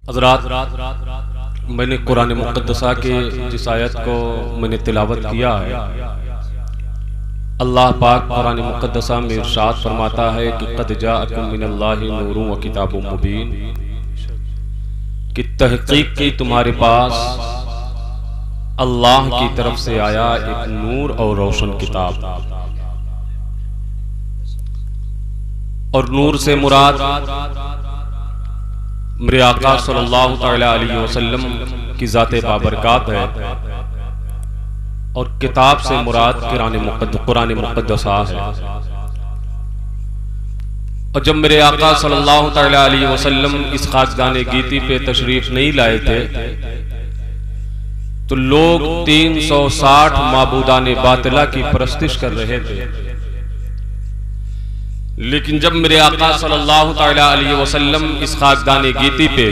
हज़रात, मैंने कुरान मुक़द्दसा के जिस आयत को मैंने तिलावत किया है, अल्लाह पाक कुरान मुक़द्दसा में इरशाद फरमाता है कि क़द जाअकुम मिनल्लाहि नूरुन व किताबुम मुबीन, कि तहक़ीक़ की तुम्हारे पास अल्लाह की तरफ से आया एक नूर और रोशन किताब। और नूर से मुराद मेरे आका सल्लल्लाहु तआला अलैहि वसल्लम की ज़ाते बाबरकात है, और किताब से मुराद कुरान मुक़द्दसा है। और जब मेरे आका सल्लल्लाहु तआला अलैहि वसल्लम इस खाकदाने गीती पे तशरीफ नहीं लाए थे तो लोग 360 माबूदाने बातिला की परस्तिश कर रहे थे। लेकिन जब मेरे आका सल्लल्लाहु तआला अलैहि वसल्लम इस खाकदाने गीती पे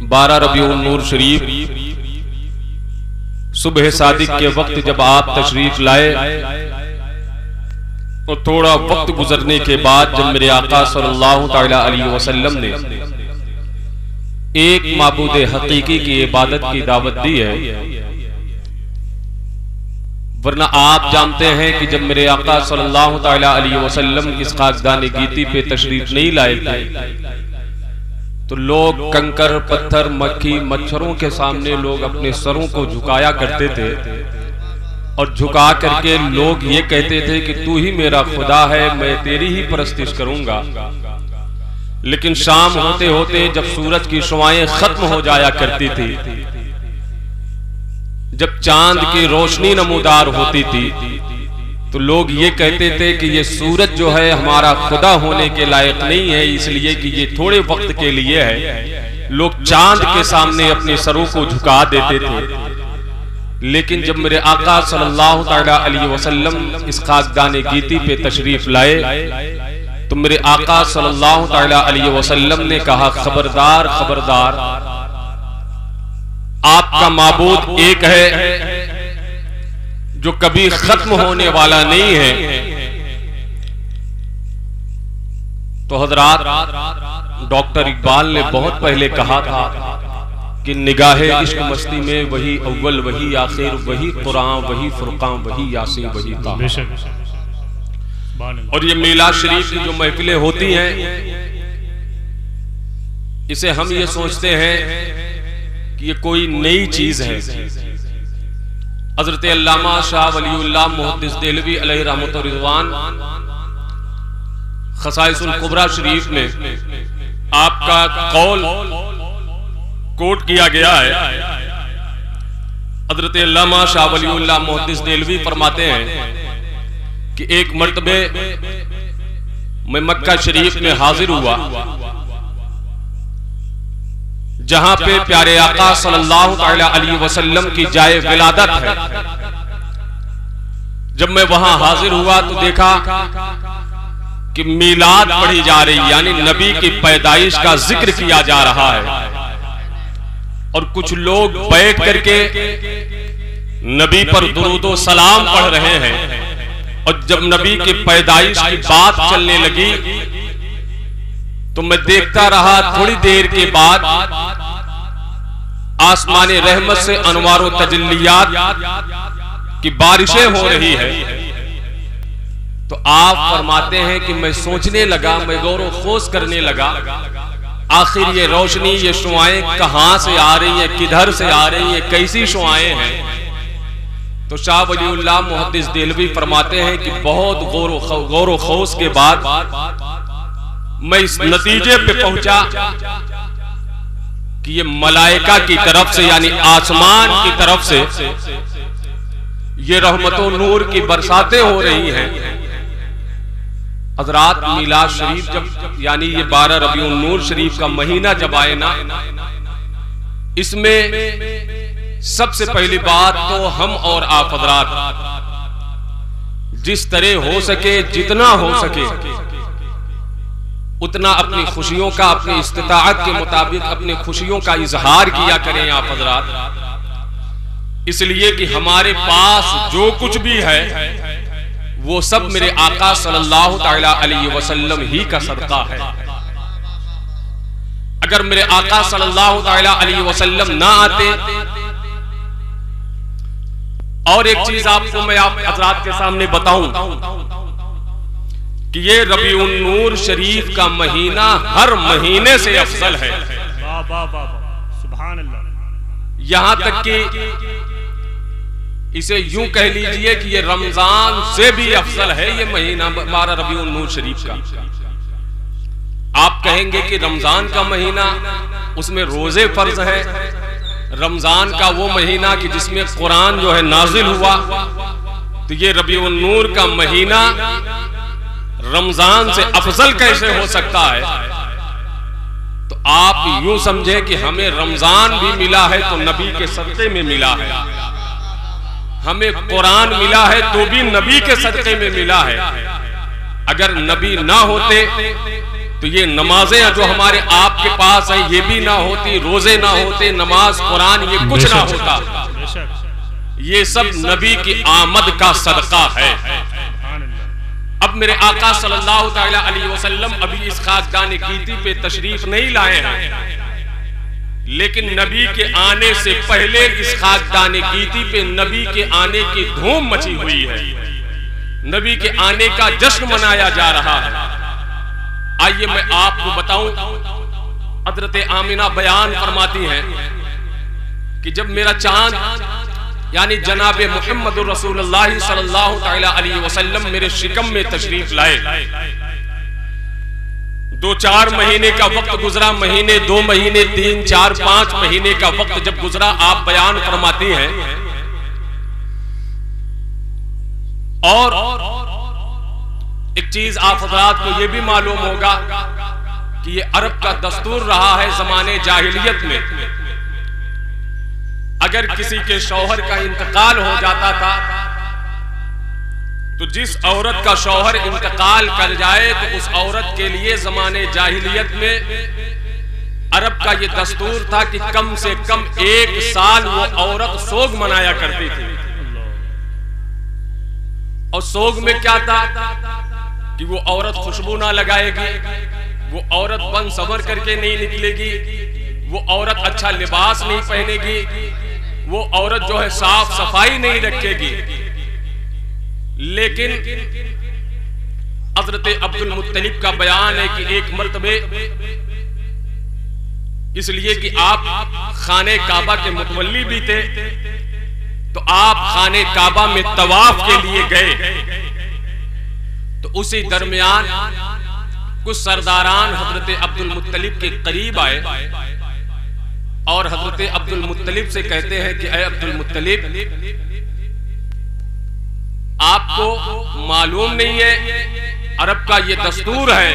12 रबीउन नूर शरीफ सुबह सादिक के वक्त जब आप तशरीफ लाए, और थोड़ा वक्त गुजरने के बाद जब मेरे आका सल्लल्लाहु तआला अलैहि वसल्लम ने एक माबूदे हकीकी की इबादत की दावत दी है, वरना आप जानते हैं कि जब मेरे आका सल्लल्लाहु तआला अलैहि वसल्लम इस खाकदाने गीती पे तशरीफ नहीं लाए थे तो लोग कंकर पत्थर मक्खी मच्छरों के सामने लोग अपने सरों को झुकाया करते थे, और झुका करके लोग ये कहते थे कि तू ही मेरा खुदा है, मैं तेरी ही परस्तिश करूंगा। लेकिन शाम होते होते जब सूरज की शुआएं खत्म हो जाया करती थी, जब चांद की रोशनी नमूदार होती थी, तो लोग ये कहते थे कि ये सूरज जो है हमारा खुदा होने के लायक नहीं है, इसलिए कि ये थोड़े वक्त के लिए है। लोग चांद के सामने अपने सरों को झुका देते थे। लेकिन जब मेरे आका सल्लल्लाहु तआला अलैहि वसल्लम इस खाकदाने गीती पे तशरीफ लाए तो मेरे आका सल्लल्लाहु तआला अलैहि वसल्लम ने कहा, खबरदार खबरदार, आपका माबूद एक है जो कभी खत्म होने वाला नहीं है। तो हजरात, डॉक्टर इकबाल ने बहुत पहले कहा था कि निगाहे इश्क मस्ती में वही अव्वल वही आखिर, वही कुरान वही फुरकान वही यासीन वही ताहा। और ये मीलाद शरीफ की जो महफिलें होती हैं, इसे हम ये सोचते हैं कि ये कोई नई चीज है। हजरत अल्लामा शाह वलीउल्लाह मुहद्दिस देहलवी अलैहि रहमत व रिज़वान खसाइसुल कुबरा शरीफ में आपका कौल कोट किया गया है। हजरत अल्लामा शाह वलीउल्लाह मुहद्दिस देहलवी फरमाते हैं कि एक मर्तबे मैं मक्का शरीफ में हाजिर हुआ, जहां पे प्यारे आका सल्लल्लाहु तआला अलैहि वसल्लम की जाए विलादत है। जब मैं वहां हाजिर हुआ तो देखा कि मीलाद पढ़ी जा रही, यानी नबी की पैदाइश का जिक्र किया जा रहा है, और कुछ लोग बैठ करके नबी पर दुरूद व सलाम पढ़ रहे हैं। और जब नबी की पैदाइश की बात चलने लगी तो मैं देखता रहा, थोड़ी देर के बाद आसमानी रहमत से अनवार व तजल्लियात की बारिशें हो रही है। तो आप फरमाते हैं कि मैं सोचने लगा, मैं गौर खोज करने लगा, आखिर ये रोशनी, ये शुआएं कहां से आ रही है, किधर से आ रही है, कैसी शुआएं हैं। तो शाह वलीउल्लाह मुहद्दिस देहलवी फरमाते हैं कि बहुत गौर खोज के बाद मैं इस नतीजे पे पहुंचा कि ये मलाइका की तरफ से, यानी आसमान की तरफ से ये रहमतों नूर की बरसातें हो रही हैं। हजरात, मीलाद शरीफ जब, यानी ये 12 रबीउन नूर शरीफ का महीना जब आए ना, इसमें सबसे पहली बात तो हम और आप हजरात जिस तरह हो सके, जितना हो सके उतना अपनी खुशियों का, अपनी इस्तिताअत के मुताबिक अपनी खुशियों का इजहार किया करें आप हजरात। इसलिए कि हमारे पास जो कुछ भी है वो सब मेरे आका सल्लल्लाहु तआला अलैहि वसल्लम ही का सदका है। अगर मेरे आका सल्लल्लाहु अलैहि वसल्लम ना आते। और एक चीज आपको मैं आप हज़रात के सामने बताऊं कि ये रबीउन नूर शरीफ का महीना हर महीने से अफजल है। सुभान अल्लाह। यहां तक कि इसे यूं कह लीजिए कि ये रमजान से भी अफजल है ये महीना हमारा रबीउन नूर शरीफ का। आप कहेंगे कि रमजान का महीना उसमें रोजे फर्ज है, रमजान का वो महीना कि जिसमें कुरान जो है नाजिल हुआ, तो ये रबीउन नूर का महीना रमजान से अफजल कैसे हो सकता है? तो आप यूं समझे कि हमें रमजान भी मिला है तो नबी के सदक़े में मिला है, हमें कुरान मिला है तो भी नबी के सदक़े में मिला है। अगर नबी ना होते तो ये नमाजें जो हमारे आपके पास है ये भी ना होती, रोजे ना होते, नमाज कुरान ये कुछ ना होता। ये सब नबी की आमद का सदका है। अब मेरे आका सल्लल्लाहु अलैहि वसल्लम अभी इस खाकदान गीती पे तशरीफ नहीं लाए हैं, लेकिन नबी के आने से पहले इस खाकदान गीती पे नबी के आने की धूम मची हुई है, नबी के आने का जश्न मनाया जा रहा है। आइए मैं आपको बताऊं, हजरत आमिना बयान फरमाती हैं कि जब मेरा चांद यानी जनाब मुहम्मद रसूलुल्लाह सल्लल्लाहु अलैहि वसल्लम मेरे शिकम में तशरीफ लाए, 2-4 महीने का वक्त गुजरा, महीने 2 महीने 3 4 5 महीने का वक्त जब गुजरा, आप बयान फरमाती हैं। और एक चीज आप हज़रात को यह भी मालूम होगा कि ये अरब का दस्तूर रहा है ज़माने जाहिलियत में, अगर किसी के शौहर का इंतकाल हो जाता था तो जिस औरत का शौहर इंतकाल कर जाए तो उस औरत के लिए ज़माने जाहिलियत में अरब का ये दस्तूर था कि कम से कम 1 साल वो औरत सोग मनाया करती थी। और सोग में क्या था कि वो औरत खुशबू ना लगाएगी, वो औरत बन संवर करके नहीं निकलेगी, वो औरत अच्छा लिबास नहीं पहनेगी, वो औरत जो है साफ सफाई नहीं रखेगी। लेकिन हजरत अब्दुल मुत्तलिब का बयान है कि एक मर्तबे इसलिए कि आप खाने काबा के मुतवल्ली भी थे, तो आप खाने काबा में तवाफ के लिए गए, तो उसी दरमियान कुछ सरदारान हजरत अब्दुल मुत्तलिब के करीब आए और हजरत अब्दुल मुत्तलिब से कहते हैं कि ऐ अब्दुल मुत्तलिब, आपको मालूम नहीं है अरब का ये दस्तूर है,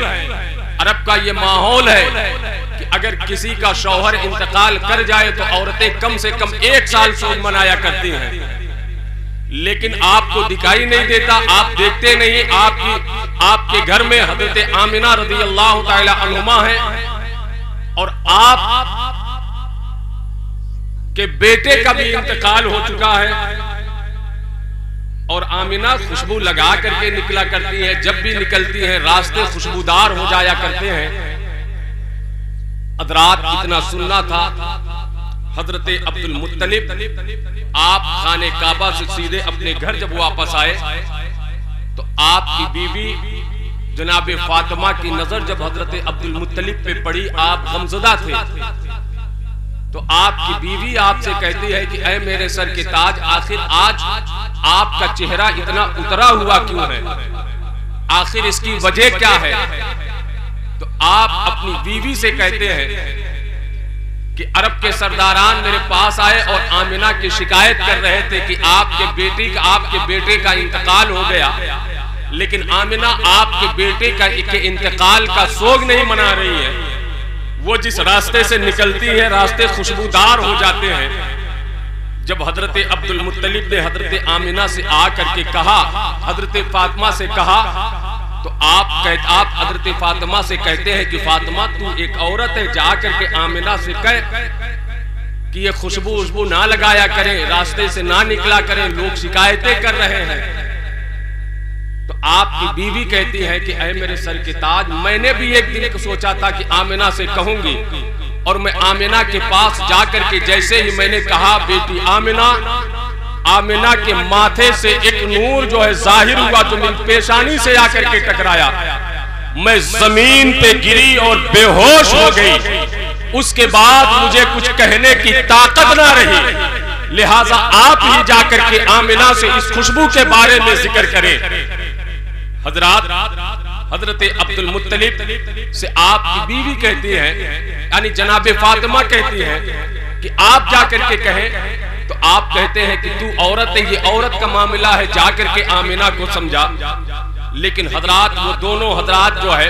अरब का ये माहौल है कि अगर किसी का शौहर इंतकाल कर जाए तो औरतें कम से कम 1 साल सोग मनाया करती हैं, लेकिन आपको दिखाई नहीं देता, आप देखते नहीं। आपके घर में हजरत आमिना रज़ियल्लाहु ताला अन्हुमा है और आप के बेटे का भी इंतकाल हो चुका है, और आमिना खुशबू लगा करके निकला करती है, जब भी निकलती हैं रास्ते खुशबूदार हो जाया करते हैं। हज़रात इतना सुनना था, हजरत अब्दुल मुत्तलिब आप खाने काबा से सीधे अपने घर जब वापस आए तो आपकी बीवी जनाब फातिमा की नजर जब हजरत अब्दुल मुत्तलिब पे पड़ी, आप गमज़दा थे, तो आपकी बीवी आपसे कहती है कि ऐ मेरे सर के ताज, आखिर आज आपका चेहरा इतना उतरा हुआ क्यों है, आखिर इसकी वजह क्या है? तो आप अपनी बीवी से कहते हैं कि अरब के सरदारान मेरे पास आए और आमिना की शिकायत कर रहे थे कि आपके बेटे का इंतकाल हो गया, लेकिन आमिना आपके बेटे के इंतकाल का सोग नहीं मना रही है। वो जिस रास्ते से निकलती है रास्ते खुशबूदार हो जाते हैं। जब हजरत अब्दुल मुत्तलिब ने हजरत आमिना से आकर के कहा, हजरत फातिमा से कहा, तो आप हजरत फातिमा से कहते हैं कि फातिमा तू एक औरत है, जाकर के आमिना से कह कि ये खुशबू ना लगाया करें, रास्ते से ना निकला करें, लोग शिकायतें कर रहे हैं। तो आपकी बीवी कहती है कि ऐ मेरे सर के ताज, मैंने भी एक दिन सोचा था कि आमिना से कहूंगी और मैं आमिना के पास जाकर के जैसे ही मैंने कहा बेटी आमिना, आमिना के माथे से एक नूर जो है जाहिर हुआ जो मेरी पेशानी से आकर के टकराया। मैं जमीन पे गिरी और बेहोश हो गई। उसके बाद मुझे कुछ कहने की ताकत ना रही, लिहाजा आप ही जाकर के आमिना से इस खुशबू के बारे में जिक्र करें। हजरत अब्दुल मुत्तलिब से आपकी बीवी कहती है, यानी जनाबे फातिमा कहती है कि आप जाकर के कहें, तो आप कहते हैं कि तू औरत है, ये औरत का मामला है, जाकर के आमिना को समझा। लेकिन हजरात, वो दोनों हजरात जो है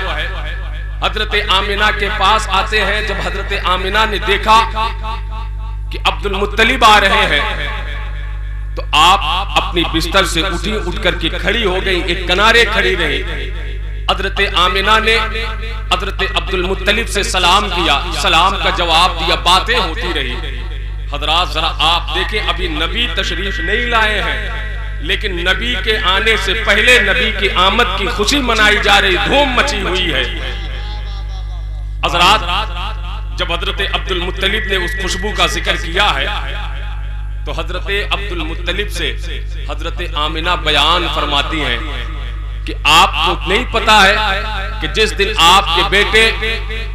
हजरत आमिना के पास आते हैं। जब हजरत आमिना ने देखा कि अब्दुल मुत्तलिब आ रहे हैं, तो आप अपनी बिस्तर से उठी, उठ करके खड़ी हो गई, एक किनारे खड़ी रही। हजरत आमिना ने हजरत अब्दुल मुत्तलिब से सलाम किया, सलाम का जवाब दिया, बातें होती रही। हजरात जरा आप देखें, अभी नबी तशरीफ नहीं लाए हैं, लेकिन नबी के आने से पहले नबी की आमद की खुशी मनाई जा रही, धूम मची हुई है। हजरात, जब हजरत अब्दुल मुत्तलिब ने उस खुशबू का जिक्र किया है, तो हजरत अब्दुल मुत्तलिब से हजरत आमिना बयान फरमाती हैं कि आपको नहीं पता है कि जिस दिन आपके बेटे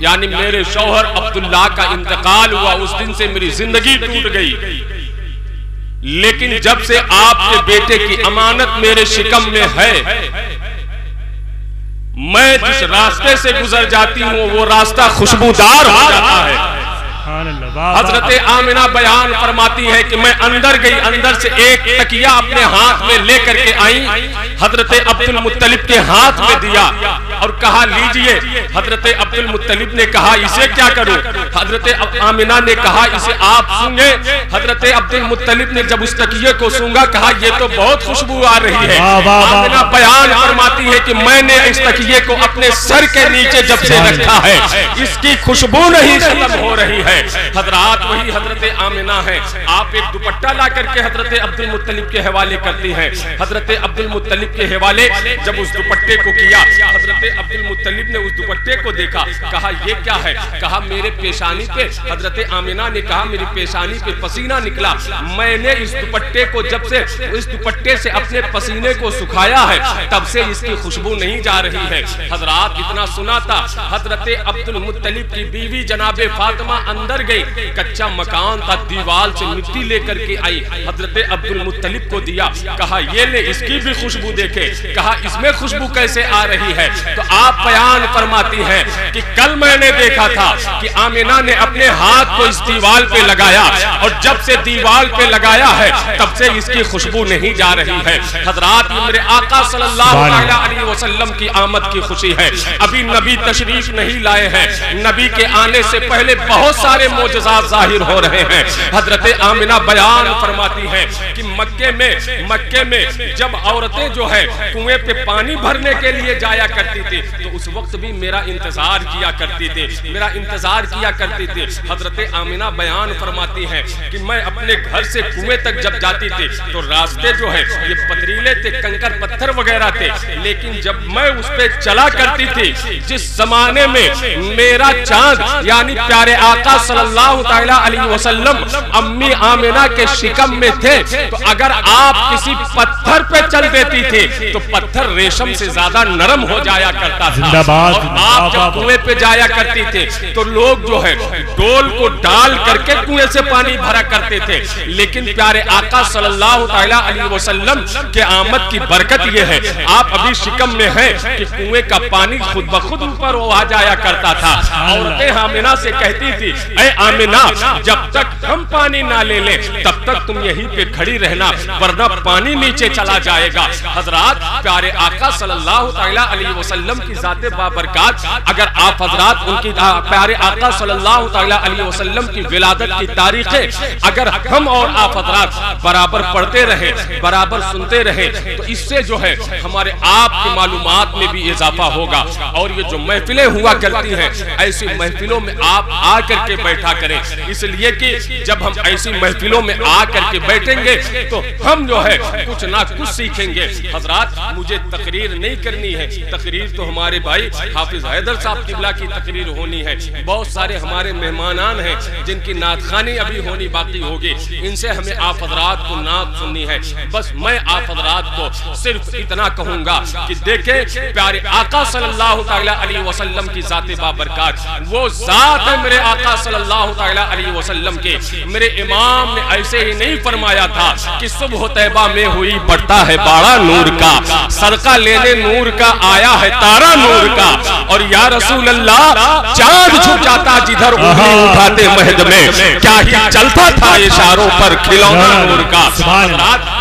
यानी मेरे शौहर अब्दुल्लाह का इंतकाल हुआ, उस दिन से मेरी जिंदगी टूट गई। लेकिन जब से आपके बेटे की अमानत मेरे शिकम में है, मैं जिस रास्ते से गुजर जाती हूँ वो रास्ता खुशबूदार हो जाता है। हजरत आमिना बयान फरमाती है कि मैं अंदर गई, अंदर से एक तकिया अपने हाथ में लेकर के आई, हजरत अब्दुल मुत्तलिब के हाथ में दिया और कहा लीजिए। हजरत अब्दुल मुत्तलिब ने कहा इसे क्या करूं? हजरत आमिना ने कहा इसे आप सूंघे। हजरत अब्दुल मुत्तलिब ने जब उस तकिए को सूंघा, कहा ये तो बहुत खुशबू आ रही है। आमिना बयान फरमाती है कि मैंने इस तकिए को अपने सर के नीचे जब से रखा है, इसकी खुशबू नहीं खत्म हो रही है। हजरात, वही हजरत आमिना है। आप एक दुपट्टा ला करके हजरत अब्दुल मुत्तलिब के हवाले करती हैं। हजरत अब्दुल मुत्तलिब के हवाले जब उस दुपट्टे को किया, हजरत अब्दुल मुत्तलिब ने उस दुपट्टे को देखा, कहा ये क्या है? कहा मेरे पेशानी पे, हजरत आमिना ने कहा मेरी पेशानी पे पसीना निकला, मैंने इस दुपट्टे को जब से इस दुपट्टे से अपने पसीने को सुखाया है, तब से इसकी खुशबू नहीं जा रही है। हजरात, इतना सुना था, हजरत अब्दुल मुत्तलिब की बीवी जनाबे फातिमा अंदर गई, कच्चा मकान था, दीवार से मिट्टी लेकर के आई, हजरत अब्दुल मुत्तलिब को दिया, कहा ये ले, इसकी भी खुशबू देखे। कहा इसमें खुशबू कैसे आ रही है? तो आप बयान फरमाती हैं कि कल मैंने देखा था कि आमिना ने अपने हाथ को इस दीवार पे लगाया और जब से दीवार पे लगाया है तब से इसकी खुशबू नहीं जा रही है। हजरात, मेरे आका सल्लल्लाहु अलैहि वसल्लम की आमद की खुशी है। अभी नबी तशरीफ नहीं लाए हैं, नबी के आने से पहले बहुत सारे मोजज़ात जाहिर हो रहे हैं। हजरत आमिना बयान फरमाती है कि मक्के में जब औरतें जो है कुएं पे पानी भरने के लिए जाया करती थी, तो उस वक्त भी मेरा इंतजार किया करती थी, मेरा इंतजार किया करती थी। हजरत आमिना बयान फरमाती है कि मैं अपने घर से कुएं तक जब जाती थी तो रास्ते जो है ये पथरीले थे, कंकर पत्थर वगैरह थे, लेकिन जब मैं उस पे चला करती थी, जिस जमाने में मेरा चांद यानी प्यारे आका सल्लल्लाहु तआला अलैहि वसल्लम अम्मी आमिना के शिकम में थे, तो अगर आप किसी पत्थर पे चल देती थी तो पत्थर रेशम से ज्यादा नरम हो जाया करता था। और आप जब कुएं पे जाया करती थे तो लोग जो है डोल को डाल करके कुएं से पानी भरा करते थे, लेकिन प्यारे आका सल्लल्लाहु तआला अलैहि वसल्लम के आमद की बरकत ये है, आप अभी शिकम में हैं कि कुएं का पानी खुद ब खुद ऊपर आ जाया करता था। औरतें आमिना से कहती थी, ऐ आमिना, जब तक हम पानी ना ले लें तब तक तुम यहीं पे खड़ी रहना, वरना पानी नीचे चला जाएगा। हजरात, प्यारे आका सल्लल्लाहु तआला अलैहि वसल्लम की जाते बाबरकत, अगर आप हजरात उनकी प्यारे आका सल्लल्लाहु तआला अलैहि वसल्लम की विलादत की तारीखें अगर हम और आप हजरात बराबर पढ़ते रहे, बराबर सुनते रहे, तो इससे जो है हमारे आप की मालूमात मालूमात में भी इजाफा होगा। और ये जो महफिलें हुआ करती हैं, ऐसी महफिलों में आप आकर के बैठा करें, इसलिए कि जब हम ऐसी महफिलों में आकर के बैठेंगे तो हम जो है कुछ ना कुछ सीखेंगे। हजरात, मुझे तकरीर नहीं करनी है, तकरीर तो हमारे भाई हाफिज हैदर साहब किबला की तकरीर होनी है। बहुत सारे हमारे मेहमानान हैं जिनकी नातखानी अभी होनी बाकी होगी, इनसे हमें आप हजरात को नात सुननी है। बस मैं आप हजरात को सिर्फ इतना कहूंगा कि देखें, प्यारे आका सल्लल्लाहु अलैहि वसल्लम की जाते बाबरकत, वो जात है मेरे आका सल्लल्लाहु अलैहि वसल्लम के। मेरे इमाम ने ऐसे ही नहीं फरमाया था कि सुबह तैबा में हुई बढ़ता है बाड़ा नूर का, सदका लेने नूर का आया है तारा नूर का। और या रसूल अल्लाह, चांद छुप जाता जिधर उंगली उठाते महद में, क्या ही चलता था इशारों पर खिलौना नूर का।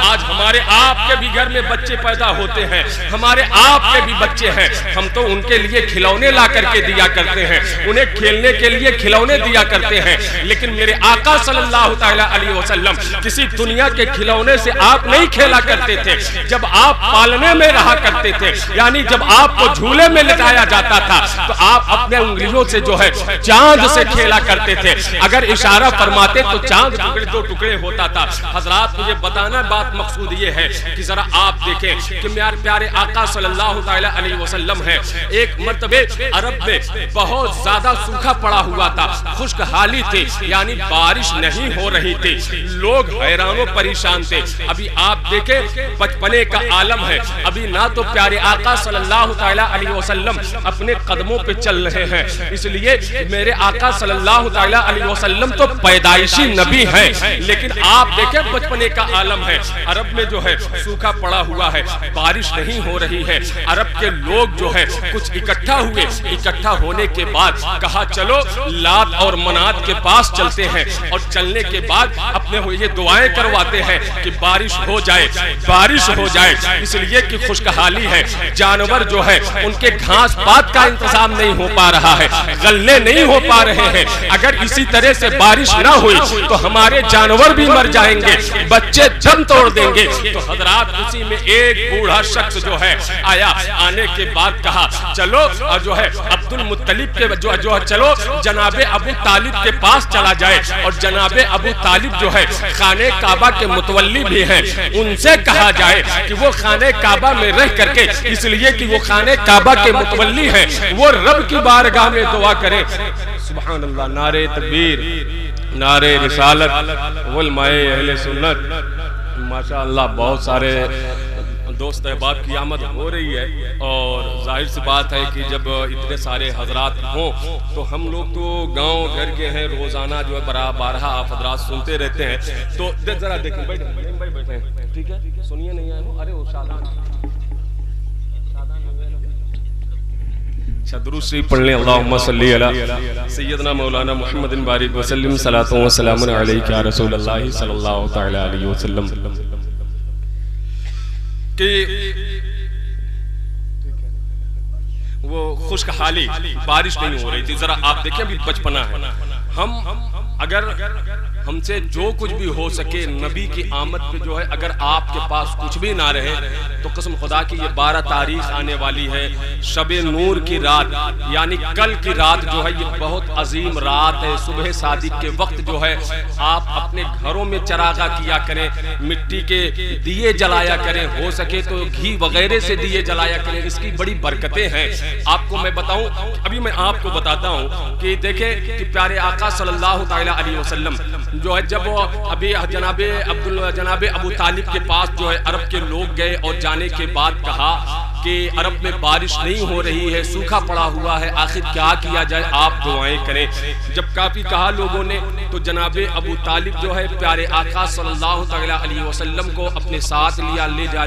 आज हमारे आपके भी घर में बच्चे पैदा होते हैं, हमारे आपके भी बच्चे हैं, हम तो उनके लिए खिलौने ला करके दिया करते हैं, उन्हें खेलने के लिए खिलौने दिया करते हैं। लेकिन मेरे आका सल्लल्लाहु अलैहि वसल्लम किसी दुनिया के खिलौने से आप नहीं खेला करते थे। जब आप पालने में रहा करते थे, यानी जब आपको झूले में लिटाया जाता था, तो आप अपने उंगलियों से जो है चांद से खेला करते थे। अगर इशारा फरमाते तो चांद टुकड़े दो टुकड़े होता था। हजरात, मुझे बताना बात मकसूद ये है कि जरा आप देखें कि मेरे प्यारे आका सल्लल्लाहु अलैहि वसल्लम है, एक मर्तबे अरब में बहुत ज्यादा सूखा पड़ा हुआ था, खुश्क हाली थे, यानी बारिश नहीं हो रही थी, लोग हैरान और परेशान थे। अभी आप देखें, बचपने का आलम है, अभी ना तो प्यारे आका सल्लल्लाहु अलैहि वसल्लम अपने कदमों पे चल रहे हैं, इसलिए मेरे आका सल्लल्लाहु अलैहि वसल्लम तो पैदाइशी नबी हैं। लेकिन आप देखें, बचपने का आलम है, अरब में जो है सूखा पड़ा हुआ है, बारिश नहीं हो रही है। अरब के लोग जो है कुछ इकट्ठा हुए, इकट्ठा होने के बाद कहा चलो लात और मनात के पास चलते हैं, और चलने के बाद अपने ये दुआएं करवाते हैं कि बारिश हो जाए, बारिश हो जाए, इसलिए कि खुशहाली है। जानवर जो है उनके घास पात का इंतजाम नहीं हो पा रहा है, गल्ले नहीं हो पा रहे हैं। अगर इसी तरह से बारिश ना हुई तो हमारे जानवर भी मर जाएंगे, बच्चे दम तोड़ देंगे। तो हजरात, उसी में एक बूढ़ा शख्स जो है आया, आने के बाद कहा चलो जो है अब्दुल मुत्तलिब के जो चलो जनाबे अबू तालिब के पास चला जाए, और जनाबे अबू तालिब जो है खाने काबा के मुतवल्ली भी हैं, उनसे कहा जाए कि वो खाने काबा में रह करके, इसलिए कि वो खाने काबा के मुतवल्ली हैं, वो रब की बारगाह में दुआ करें। सुभान अल्लाह, नारे तकबीर, नारे रिसालत, उलमाए अहले सुन्नत। माशाअल्लाह, बहुत सारे दोस्त अहबाब की आमद हो रही है, और जाहिर सी बात है कि जब इतने सारे हजरात हों तो हम लोग तो गांव घर के हैं, रोजाना जो है बारहा आप हजरात सुनते रहते हैं। तो जरा देखें, बैठे, ठीक है, सुनिए नहीं आए हो, अरे वो शादान दुरूद शरीफ पढ़ लें। अल्लाहुम्मा सल्ली अला सय्यदना मौलाना मुहम्मदिन बारिक वसल्लम, सलातो व सलामुन अलैका या रसूलल्लाह सल्लल्लाहु तआला अलैहि वसल्लम। कि वो खुशहाली, बारिश नहीं हो रही थी। जरा आप देखिए, अभी बचपना है, हम अगर हमसे जो कुछ भी हो सके नबी की आमद पे जो है, अगर आपके पास कुछ भी ना रहे तो कसम खुदा की ये 12 तारीख आने वाली है, शबे नूर की रात, यानी कल की रात जो है ये बहुत अजीम रात है। सुबह सादिक के वक्त जो है आप अपने घरों में चरागा किया करें, मिट्टी के दिए जलाया करें, हो सके तो घी वगैरह से दिए जलाया करें, इसकी बड़ी बरकतें हैं। आपको मैं बताऊं, अभी मैं आपको बताता हूं कि देखें कि प्यारे आका सल्लल्लाहु अलैहि वसल्लम जो है, जब वो अभी जनाबे अबू तालिब के पास जो है अरब के लोग गए, और जाने के बाद कहा कि अरब में बारिश नहीं हो रही है, सूखा पड़ा हुआ है, आखिर क्या किया जाए, आप दुआएं करें। जब काफी कहा लोगों ने, तो जनाबे अबू तालिब जो है प्यारे आका सल्लल्लाहु अलैहि वसल्लम को अपने साथ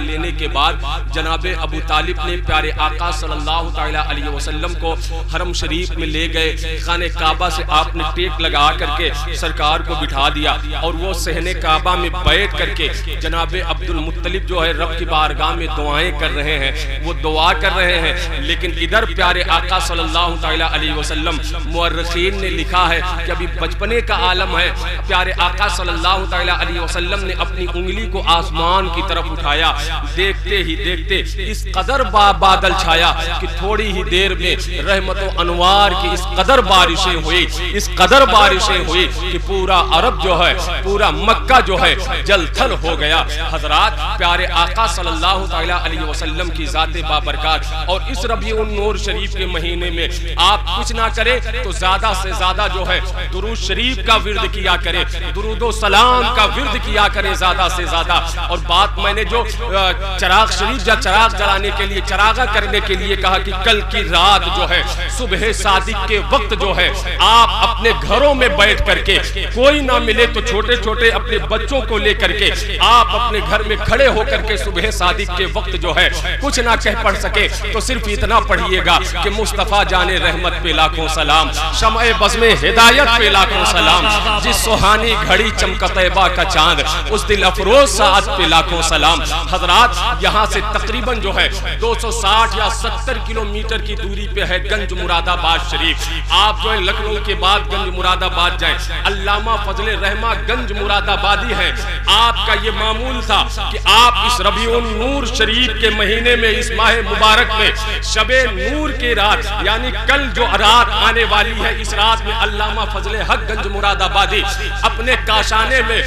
लेने के बाद जनाबे अबू तालिब ने प्यारे आका सल्लल्लाहु अलैहि वसल्लम को हरम शरीफ में ले गए, खाने काबा से आपने टेक लगा करके सरकार को बिठा दिया, और वो सहने काबा में बैठ करके जनाबे अब्दुल मुत्तलिब जो है रब की बारगाह में दुआएं कर रहे हैं। वो दुआ कर रहे हैं। लेकिन इधर प्यारे आका सल्लल्लाहु तआला अलैहि वसल्लम मुअर्रिखीन ने लिखा है कि अभी बचपने का आलम है। प्यारे आका सल्लल्लाहु तआला अलैहि वसल्लम ने अपनी उंगली को आसमान की तरफ उठाया, देखते ही देखते इस कदर बादल छाया कि थोड़ी ही देर में रहमत व अनवार की इस कदर बारिशें हुई, इस कदर बारिशें हुई कि पूरा अरब जो है, पूरा मक्का जो है जल थल हो गया। हजरात, प्यारे आका सल्लल्लाहु तआला अलैहि वसल्लम की ज़ाते बाबरकत और इस रबीउन नूर शरीफ के महीने में आप कुछ ना करें तो ज्यादा से ज्यादा जो है दुरूद शरीफ का विर्द किया करें, दुरूदो सलाम का विर्द किया करें ज्यादा से ज्यादा। और बात मैंने जो चराग शरीफ या चराग जलाने के लिए, चरागा करने के लिए कहा कि कल की रात जो है सुबह सादिक के वक्त जो है आप अपने घरों में बैठ करके, कोई ना मिले तो छोटे छोटे अपने बच्चों को लेकर के आप अपने घर में खड़े होकर के सुबह सादिक के वक्त जो है कुछ ना कह पढ़ सके तो सिर्फ इतना पढ़िएगा कि मुस्तफा जाने रहमत पे लाखों सलाम, शमए बज़्मे हिदायत पे लाखों सलाम, जिस सुहानी घड़ी चमका तैबा का चांद, उस दिल अफरोज साथ पे लाखों सलाम। हजरात, यहाँ से तकरीबन जो है 260 या 70 किलोमीटर की दूरी पे है गंज मुरादाबाद शरीफ। आप जो है लखनऊ के बाद गंज मुरादाबाद जाए, अल्लामा फजले रहमा गंज मुरादाबादी है। आपका ये मामूल था कि आप इस रबीउन नूर शरीफ के महीने में, इस माह मुबारक में, शबे नूर की रात यानी कल जो रात आने वाली है, इस रात में अल्लामा फजले हक गंज मुरादाबादी अपने काशाने में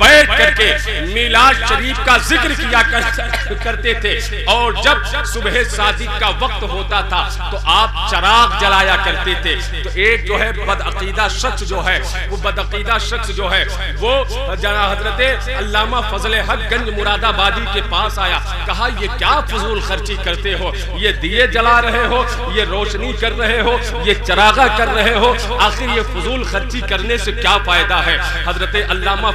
बैठ करके मिलाद शरीफ का जिक्र किया करते थे। और जब सुबह सादिक का वक्त होता था तो आप चराग जलाया करते थे। तो एक जो है बदअकीदा शख्स जो है, वो बदअकीदा शख्स जो है वो हजरत अल्लामा फजले हक गंज मुरादाबादी के पास आया, कहा ये क्या फजूल खर्ची करते हो, ये दिए जला रहे हो, ये रोशनी कर रहे हो, ये चरागा कर रहे हो, आखिर ये फजूल खर्ची करने से क्या फायदा है। हजरत अल्लामा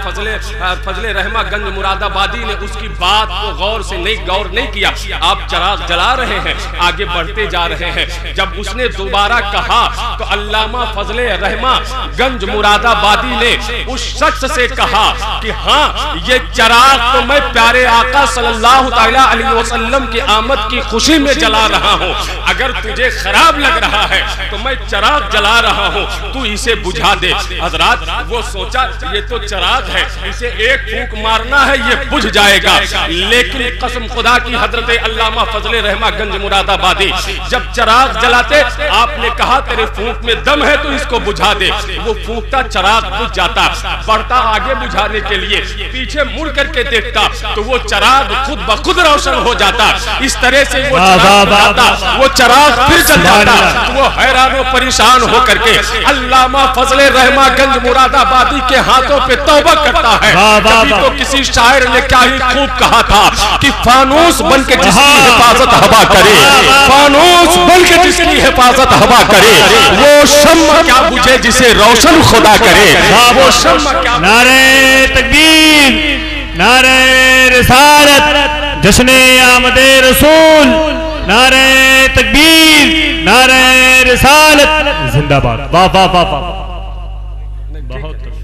फजले रहमा गंज मुरादाबादी ने उसकी बात को गौर नहीं किया। आप चराग जला रहे हैं, आगे बढ़ते जा रहे हैं। जब उसने दोबारा कहा तो अल्लामा फजले रहमा गंज मुरादाबादी ने उस शख्स से कहा कि हाँ, ये चराग तो मैं प्यारे आका सल्लल्लाहु तआला अलैहि वसल्लम की आमद की खुशी में जला रहा हूँ। अगर तुझे खराब लग रहा है तो मैं चराग जला रहा हूँ, तू इसे बुझा दे। हजरात, वो सोचा ये तो चराग है, इसे एक फूंक मारना है, ये बुझ जाएगा। लेकिन कसम खुदा की, हजरत अल्लामा फजले रहमा गंज मुरादाबादी जब चराग जलाते, आपने कहा तेरे फूंक में दम है तो इसको बुझा दे। वो फूंकता, चराग बुझ जाता। बढ़ता आगे बुझाने के लिए, पीछे मुड़ करके देखता तो वो चराग खुद ब खुद रोशन हो जाता। इस तरह से वो चराग बुझाता, वो चराग फिर जल जाता। वो हैरान और परेशान होकर के अल्लामा फजले रहमा गंज मुरादाबादी के हाथों पे तौबा करता है। कभी तो किसी शायर ने क्या ही खूब कहा था कि फानूस बन के जिसकी हिफाजत हवा करे, फानूस बन के जिसकी हिफाजत हवा करे, वो शम्मा क्या बुझे जिसे रोशन खुदा करे, वो शम्मा क्या। नारे तकबीर, नारे रिसालत, जश्ने आमदे रसूल, नारे तकबीर, नारे रिसालत, जिंदाबाद। वाह वाह वाह वाह।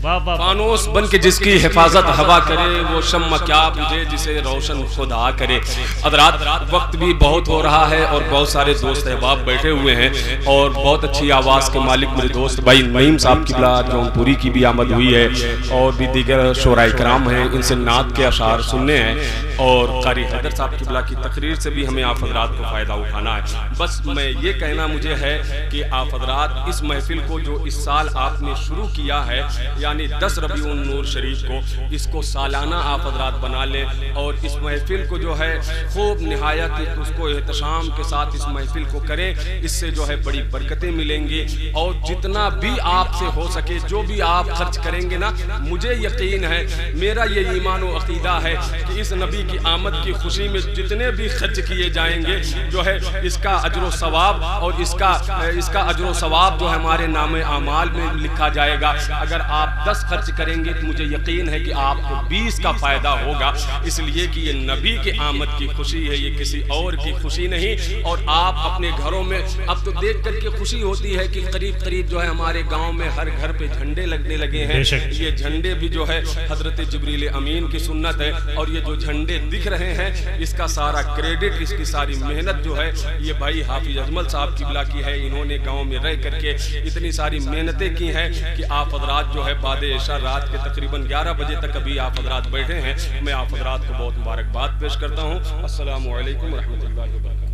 फानूस बन के जिसकी हिफाजत हवा करे, वो शम्मा क्या बुझे जिसे रोशन खुदा करे। हज़रात, वक्त भी बहुत हो रहा है और बहुत सारे दोस्त अहबाब बैठे हुए हैं और बहुत अच्छी आवाज़ के मालिक मेरे दोस्त भाई नईम साहब किबला जौनपुरी की भी आमद हुई है और भी दीगर शोराए कराम हैं, इनसे नात के अशार सुनने हैं और कारी हैदर साहब किबला की तकरीर से भी हमें आप हज़रात को फ़ायदा उठाना है। बस मैं ये कहना मुझे है कि आप हज़रात इस महफिल को जो इस साल आपने शुरू किया है, यानी 10 रबीउन नूर शरीफ को, इसको सालाना आप हज़रात बना लें और इस महफिल को जो है खूब निहायत उसको एहतशाम के साथ इस महफिल को करें। इससे जो है बड़ी बरकतें मिलेंगी और जितना भी आपसे हो सके, जो भी आप खर्च करेंगे ना, मुझे यकीन है, मेरा ये ईमान व अकीदा है कि इस नबी की आमद की खुशी में जितने भी खर्च किए जाएंगे जो है इसका अजर सवाब और इसका अजर सवाब जो हमारे नामे आमाल में लिखा जाएगा। अगर आप 10 खर्च करेंगे तो मुझे यकीन है कि आपको 20 का फायदा होगा, इसलिए कि ये नबी के आमद की खुशी है, ये किसी और की खुशी नहीं। और आप अपने घरों में अब तो देख करके खुशी होती है कि करीब करीब जो है हमारे गांव में हर घर पे झंडे लगने लगे हैं। ये झंडे भी जो है हजरत जिब्रील अमीन की सुन्नत है, और ये जो झंडे दिख रहे हैं इसका सारा क्रेडिट, इसकी सारी मेहनत जो है ये भाई हाफिज अजमल साहब किबला की है। इन्होंने गांव में रह करके इतनी सारी मेहनतें की हैं कि आप हजरात जो है बाद इशा रात के तकरीबन 11 बजे तक अभी आप हजरात बैठे हैं। मैं आप हजरात को बहुत मुबारकबाद पेश करता हूँ। अस्सलामु अलैकुम व रहमतुल्लाहि व बरकातहू।